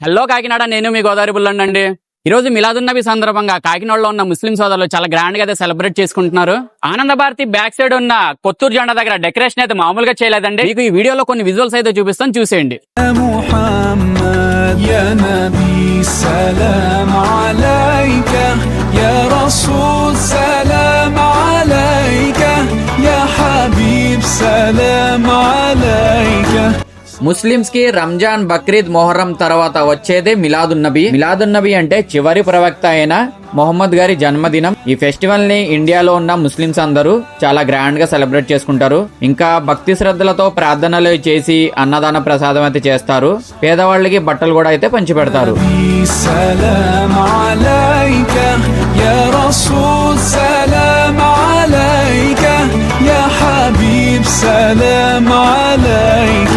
Hello Kakinada, నేను మీ గోదావరి బుల్లండి. ఈ రోజు మిలాదున్నబి సందర్భంగా కాకినాడలో ఉన్న ముస్లిం సోదరులు చాలా గ్రాండ్ గా అయితే సెలబ్రేట్ చేసుకుంటున్నారు. ఆనంద భారతి బ్యాక్ సైడ్ ఉన్న కొత్తూరు జెండా దగ్గర డెకరేషన్ అయితే మామూలుగా చేయలేదండి. మీకు ఈ వీడియోలో కొన్ని విజువల్స్ అయితే చూపిస్తాను, చూసేయండి. ముస్లిమ్స్ కి రంజాన్, బక్రీద్, మొహర్రం తర్వాత వచ్చేదే మిలాదున్నబి. మిలాదున్నబి అంటే చివరి ప్రవక్త అయిన మొహమ్మద్ గారి జన్మదినం. ఈ ఫెస్టివల్ ని ఇండియాలో ఉన్న ముస్లిమ్స్ అందరూ చాలా గ్రాండ్ గా సెలబ్రేట్ చేసుకుంటారు. ఇంకా భక్తి శ్రద్ధలతో ప్రార్థనలు చేసి అన్నదాన ప్రసాదం అయితే చేస్తారు. పేదవాళ్ళకి బట్టలు కూడా అయితే పంచి పెడతారు. سلام عليك